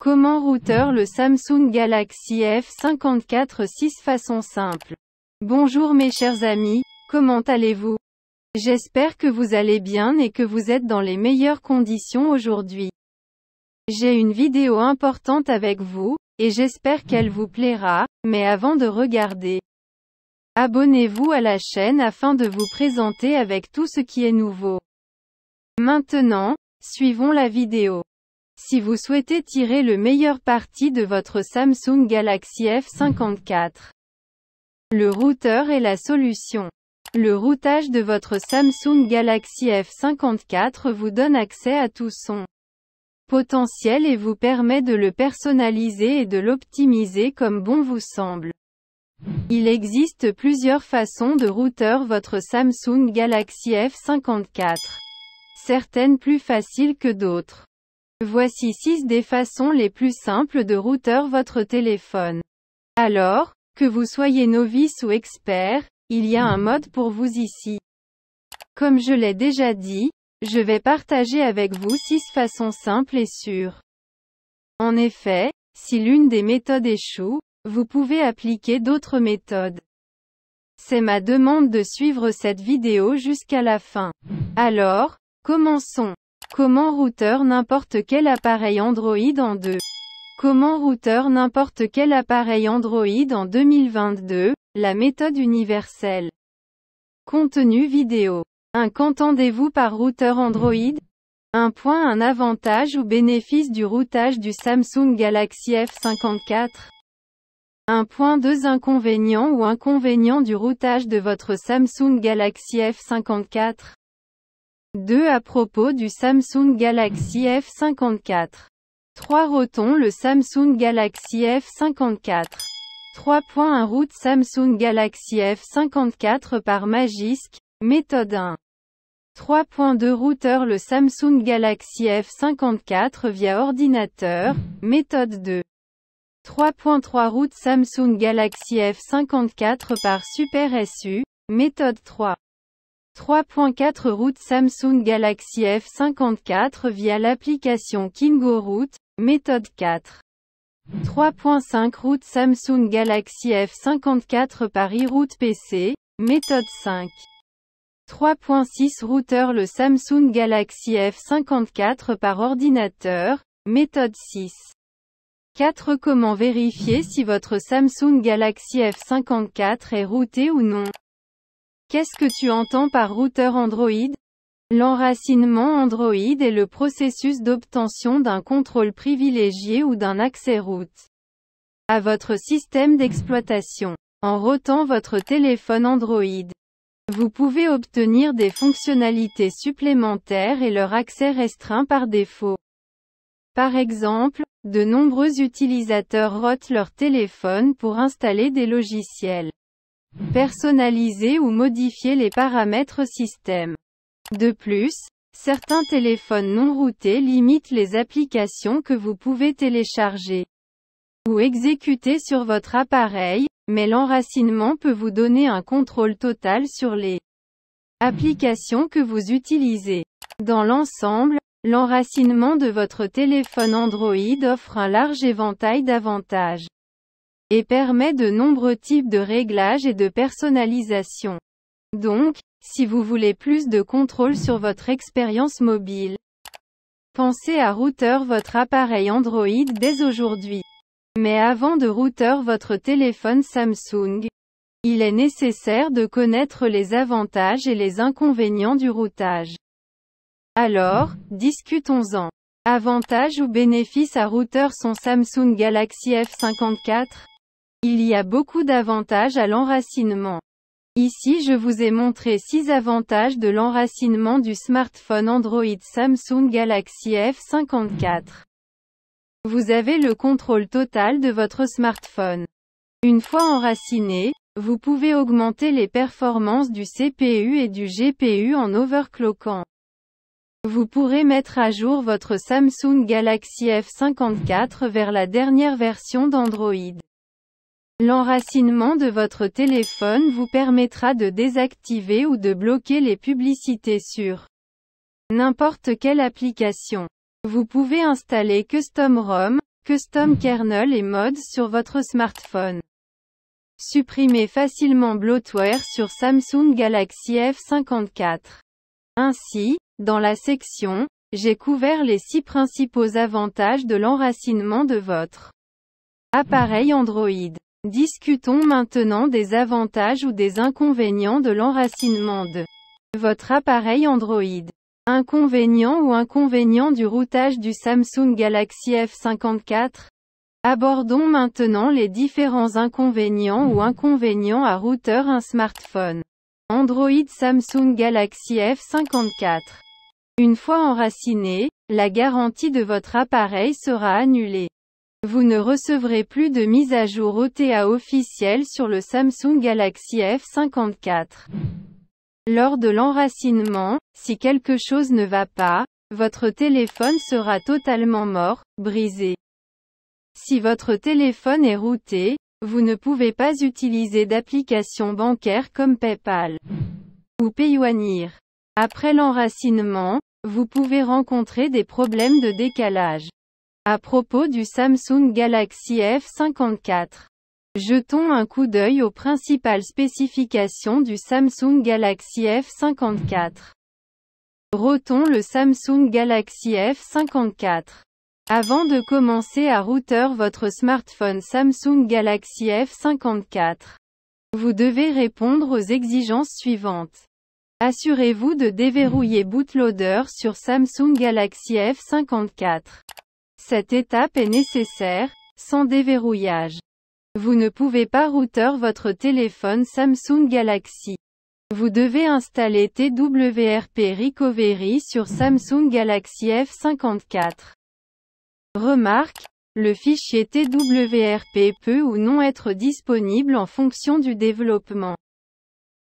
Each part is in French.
Comment router le Samsung Galaxy F54 6 façon simple. Bonjour mes chers amis, comment allez-vous? J'espère que vous allez bien et que vous êtes dans les meilleures conditions aujourd'hui. J'ai une vidéo importante avec vous, et j'espère qu'elle vous plaira, mais avant de regarder, abonnez-vous à la chaîne afin de vous présenter avec tout ce qui est nouveau. Maintenant, suivons la vidéo. Si vous souhaitez tirer le meilleur parti de votre Samsung Galaxy F54, le routeur est la solution. Le routage de votre Samsung Galaxy F54 vous donne accès à tout son potentiel et vous permet de le personnaliser et de l'optimiser comme bon vous semble. Il existe plusieurs façons de router votre Samsung Galaxy F54. Certaines plus faciles que d'autres. Voici 6 des façons les plus simples de router votre téléphone. Alors, que vous soyez novice ou expert, il y a un mode pour vous ici. Comme je l'ai déjà dit, je vais partager avec vous 6 façons simples et sûres. En effet, si l'une des méthodes échoue, vous pouvez appliquer d'autres méthodes. C'est ma demande de suivre cette vidéo jusqu'à la fin. Alors, commençons. Comment router n'importe quel appareil Android en 2. Comment router n'importe quel appareil Android en 2022, la méthode universelle. Contenu vidéo. Qu'entendez-vous par router Android? Un avantage ou bénéfice du routage du Samsung Galaxy F54. 2 inconvénients ou inconvénients du routage de votre Samsung Galaxy F54. 2 à propos du Samsung Galaxy F54. 3 routons le Samsung Galaxy F54. 3.1 Route Samsung Galaxy F54 par Magisk, méthode 1. 3.2 Router le Samsung Galaxy F54 via ordinateur, méthode 2. 3.3 Route Samsung Galaxy F54 par Super SU, méthode 3. 3.4 Route Samsung Galaxy F54 via l'application KingoRoute, méthode 4. 3.5 Route Samsung Galaxy F54 par iRoute PC, méthode 5. 3.6 Router le Samsung Galaxy F54 par ordinateur, méthode 6. 4 Comment vérifier si votre Samsung Galaxy F54 est routé ou non? Qu'est-ce que tu entends par router Android? L'enracinement Android est le processus d'obtention d'un contrôle privilégié ou d'un accès root à votre système d'exploitation. En routant votre téléphone Android, vous pouvez obtenir des fonctionnalités supplémentaires et leur accès restreint par défaut. Par exemple, de nombreux utilisateurs routent leur téléphone pour installer des logiciels, personnaliser ou modifier les paramètres système. De plus, certains téléphones non routés limitent les applications que vous pouvez télécharger ou exécuter sur votre appareil, mais l'enracinement peut vous donner un contrôle total sur les applications que vous utilisez. Dans l'ensemble, l'enracinement de votre téléphone Android offre un large éventail d'avantages et permet de nombreux types de réglages et de personnalisation. Donc, si vous voulez plus de contrôle sur votre expérience mobile, pensez à router votre appareil Android dès aujourd'hui. Mais avant de router votre téléphone Samsung, il est nécessaire de connaître les avantages et les inconvénients du routage. Alors, discutons-en. Avantages ou bénéfices à router son Samsung Galaxy F54? Il y a beaucoup d'avantages à l'enracinement. Ici je vous ai montré 6 avantages de l'enracinement du smartphone Android Samsung Galaxy F54. Vous avez le contrôle total de votre smartphone. Une fois enraciné, vous pouvez augmenter les performances du CPU et du GPU en overclockant. Vous pourrez mettre à jour votre Samsung Galaxy F54 vers la dernière version d'Android. L'enracinement de votre téléphone vous permettra de désactiver ou de bloquer les publicités sur n'importe quelle application. Vous pouvez installer Custom ROM, Custom kernel et mods sur votre smartphone. Supprimez facilement bloatware sur Samsung Galaxy F54. Ainsi, dans la section « J'ai couvert les 6 principaux avantages de l'enracinement de votre appareil Android ». Discutons maintenant des avantages ou des inconvénients de l'enracinement de votre appareil Android. Inconvénients ou inconvénients du routage du Samsung Galaxy F54? Abordons maintenant les différents inconvénients ou inconvénients à router un smartphone Android Samsung Galaxy F54. Une fois enraciné, la garantie de votre appareil sera annulée. Vous ne recevrez plus de mise à jour OTA officielle sur le Samsung Galaxy F54. Lors de l'enracinement, si quelque chose ne va pas, votre téléphone sera totalement mort, brisé. Si votre téléphone est routé, vous ne pouvez pas utiliser d'applications bancaires comme PayPal ou Payoneer. Après l'enracinement, vous pouvez rencontrer des problèmes de décalage. À propos du Samsung Galaxy F54. Jetons un coup d'œil aux principales spécifications du Samsung Galaxy F54. Routons le Samsung Galaxy F54. Avant de commencer à router votre smartphone Samsung Galaxy F54, vous devez répondre aux exigences suivantes. Assurez-vous de déverrouiller bootloader sur Samsung Galaxy F54. Cette étape est nécessaire, sans déverrouillage. Vous ne pouvez pas router votre téléphone Samsung Galaxy. Vous devez installer TWRP Recovery sur Samsung Galaxy F54. Remarque, le fichier TWRP peut ou non être disponible en fonction du développement.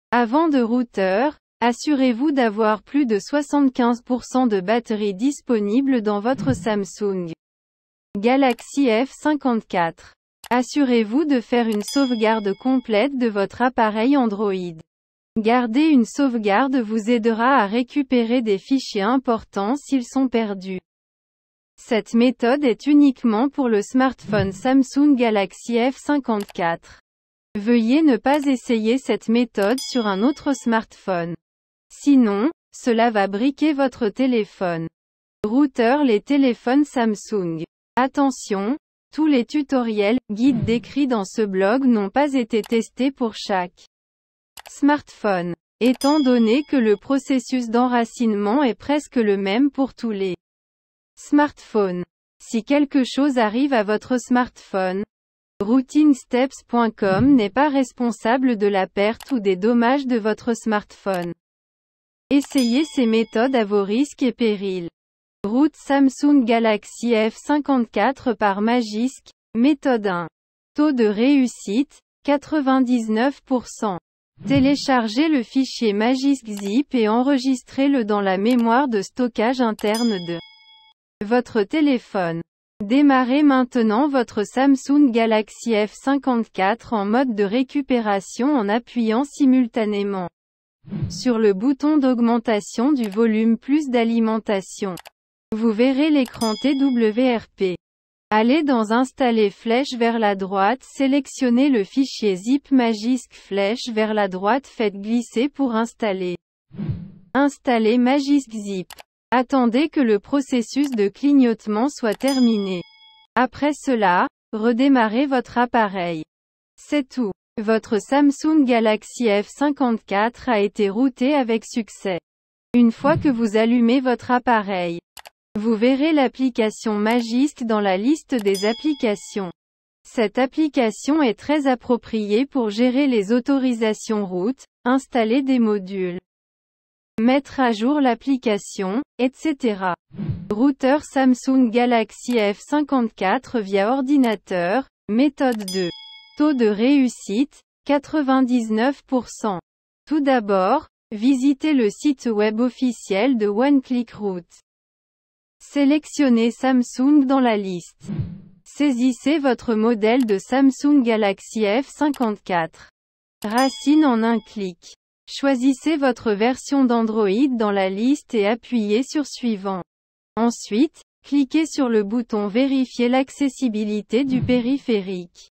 Avant de router, assurez-vous d'avoir plus de 75% de batterie disponible dans votre Samsung Galaxy F54. Assurez-vous de faire une sauvegarde complète de votre appareil Android. Garder une sauvegarde vous aidera à récupérer des fichiers importants s'ils sont perdus. Cette méthode est uniquement pour le smartphone Samsung Galaxy F54. Veuillez ne pas essayer cette méthode sur un autre smartphone. Sinon, cela va briquer votre téléphone. Router les téléphones Samsung. Attention, tous les tutoriels, guides décrits dans ce blog n'ont pas été testés pour chaque smartphone. Étant donné que le processus d'enracinement est presque le même pour tous les smartphones. Si quelque chose arrive à votre smartphone, routingsteps.com n'est pas responsable de la perte ou des dommages de votre smartphone. Essayez ces méthodes à vos risques et périls. Route Samsung Galaxy F54 par Magisk. Méthode 1. Taux de réussite, 99%. Téléchargez le fichier Magisk Zip et enregistrez-le dans la mémoire de stockage interne de votre téléphone. Démarrez maintenant votre Samsung Galaxy F54 en mode de récupération en appuyant simultanément sur le bouton d'augmentation du volume plus d'alimentation. Vous verrez l'écran TWRP. Allez dans Installer flèche vers la droite, sélectionnez le fichier zip Magisk flèche vers la droite, faites glisser pour installer. Installez Magisk Zip. Attendez que le processus de clignotement soit terminé. Après cela, redémarrez votre appareil. C'est tout. Votre Samsung Galaxy F54 a été routé avec succès. Une fois que vous allumez votre appareil, vous verrez l'application Magisk dans la liste des applications. Cette application est très appropriée pour gérer les autorisations route, installer des modules, mettre à jour l'application, etc. Routeur Samsung Galaxy F54 via ordinateur, méthode 2. Taux de réussite, 99%. Tout d'abord, visitez le site web officiel de OneClickRoute. Sélectionnez Samsung dans la liste. Saisissez votre modèle de Samsung Galaxy F54. Racine en un clic. Choisissez votre version d'Android dans la liste et appuyez sur Suivant. Ensuite, cliquez sur le bouton Vérifier l'accessibilité du périphérique.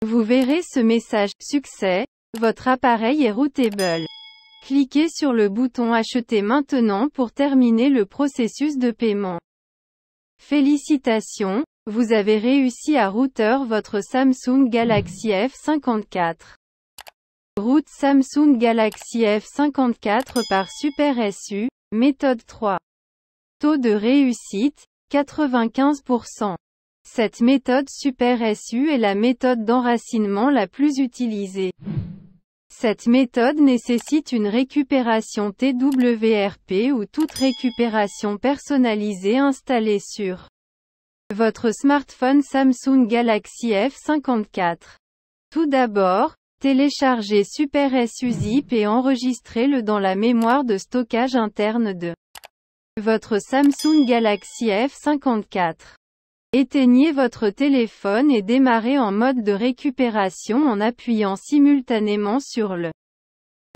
Vous verrez ce message « Succès, votre appareil est routable ». Cliquez sur le bouton Acheter maintenant pour terminer le processus de paiement. Félicitations, vous avez réussi à router votre Samsung Galaxy F54. Route Samsung Galaxy F54 par Super SU, méthode 3. Taux de réussite, 95%. Cette méthode Super SU est la méthode d'enracinement la plus utilisée. Cette méthode nécessite une récupération TWRP ou toute récupération personnalisée installée sur votre smartphone Samsung Galaxy F54. Tout d'abord, téléchargez Super SU Zip et enregistrez-le dans la mémoire de stockage interne de votre Samsung Galaxy F54. Éteignez votre téléphone et démarrez en mode de récupération en appuyant simultanément sur le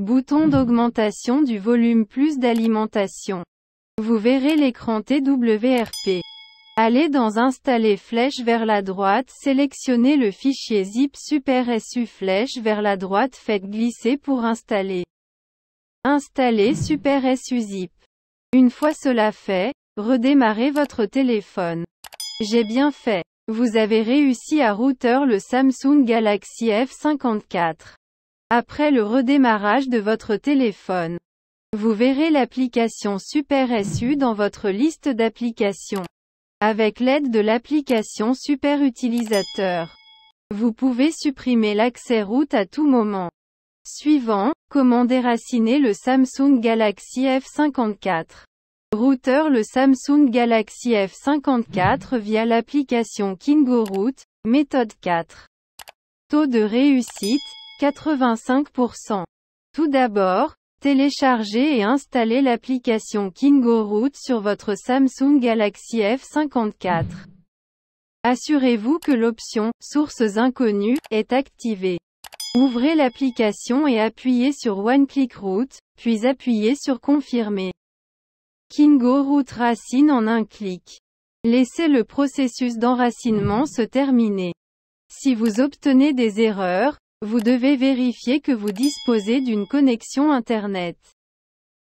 bouton d'augmentation du volume plus d'alimentation. Vous verrez l'écran TWRP. Allez dans Installer flèche vers la droite, sélectionnez le fichier zip Super SU flèche vers la droite, faites glisser pour installer. Installez Super SU Zip. Une fois cela fait, redémarrez votre téléphone. J'ai bien fait. Vous avez réussi à router le Samsung Galaxy F54. Après le redémarrage de votre téléphone, vous verrez l'application Super SU dans votre liste d'applications. Avec l'aide de l'application Super Utilisateur, vous pouvez supprimer l'accès route à tout moment. Suivant, comment déraciner le Samsung Galaxy F54. Router le Samsung Galaxy F54 via l'application KingoRoot, méthode 4. Taux de réussite, 85%. Tout d'abord, téléchargez et installez l'application KingoRoot sur votre Samsung Galaxy F54. Assurez-vous que l'option « Sources inconnues » est activée. Ouvrez l'application et appuyez sur One Click Root, puis appuyez sur Confirmer. KingoRoot racine en un clic. Laissez le processus d'enracinement se terminer. Si vous obtenez des erreurs, vous devez vérifier que vous disposez d'une connexion Internet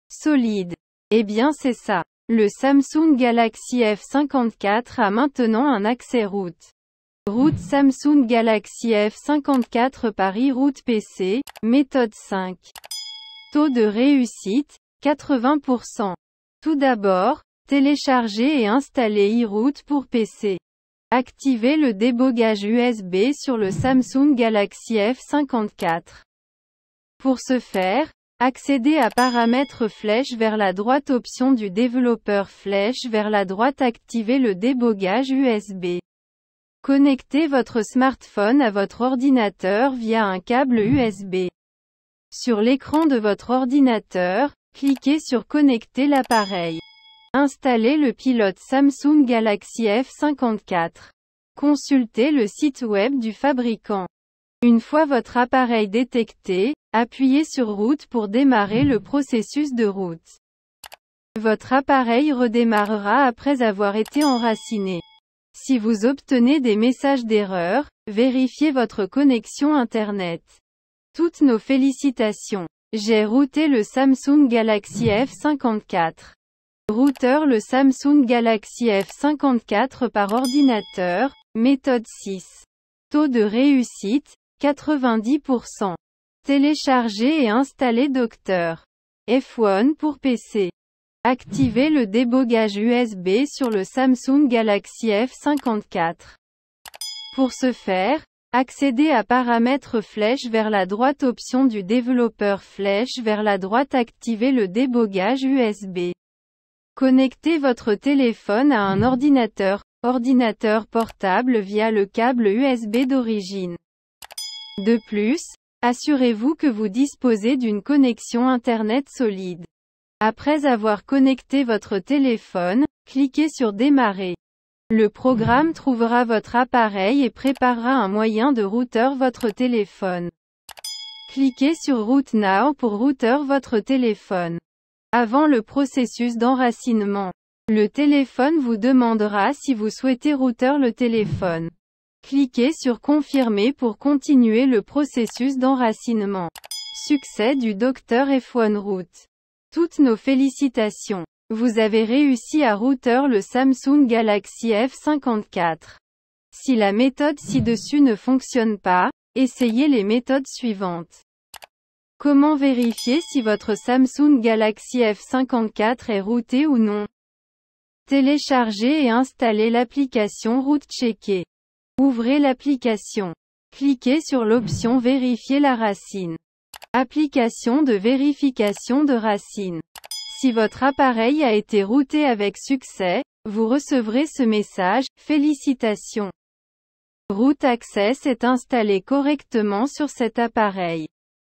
solide. Eh bien c'est ça. Le Samsung Galaxy F54 a maintenant un accès route. Route Samsung Galaxy F54 par iRoot PC, méthode 5. Taux de réussite, 80%. Tout d'abord, téléchargez et installez iRoot pour PC. Activez le débogage USB sur le Samsung Galaxy F54. Pour ce faire, accédez à Paramètres flèche vers la droite, option du développeur flèche vers la droite, activez le débogage USB. Connectez votre smartphone à votre ordinateur via un câble USB. Sur l'écran de votre ordinateur, cliquez sur Connecter l'appareil. Installez le pilote Samsung Galaxy F54. Consultez le site web du fabricant. Une fois votre appareil détecté, appuyez sur Route pour démarrer le processus de route. Votre appareil redémarrera après avoir été enraciné. Si vous obtenez des messages d'erreur, vérifiez votre connexion Internet. Toutes nos félicitations. J'ai routé le Samsung Galaxy F54. Router le Samsung Galaxy F54 par ordinateur, méthode 6. Taux de réussite, 90%. Télécharger et installer Docteur F1 pour PC. Activez le débogage USB sur le Samsung Galaxy F54. Pour ce faire, accédez à Paramètres flèche vers la droite, option du développeur flèche vers la droite, activez le débogage USB. Connectez votre téléphone à un ordinateur portable via le câble USB d'origine. De plus, assurez-vous que vous disposez d'une connexion Internet solide. Après avoir connecté votre téléphone, cliquez sur Démarrer. Le programme trouvera votre appareil et préparera un moyen de router votre téléphone. Cliquez sur Root Now pour router votre téléphone. Avant le processus d'enracinement. Le téléphone vous demandera si vous souhaitez router le téléphone. Cliquez sur Confirmer pour continuer le processus d'enracinement. Succès du Dr F1 Root. Toutes nos félicitations. Vous avez réussi à router le Samsung Galaxy F54. Si la méthode ci-dessus ne fonctionne pas, essayez les méthodes suivantes. Comment vérifier si votre Samsung Galaxy F54 est routé ou non? Téléchargez et installez l'application Root Checker. Ouvrez l'application. Cliquez sur l'option Vérifier la racine. Application de vérification de racine. Si votre appareil a été routé avec succès, vous recevrez ce message, félicitations. Root Access est installé correctement sur cet appareil.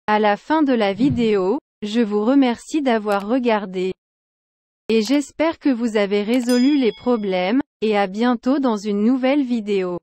À la fin de la vidéo, je vous remercie d'avoir regardé. Et j'espère que vous avez résolu les problèmes, et à bientôt dans une nouvelle vidéo.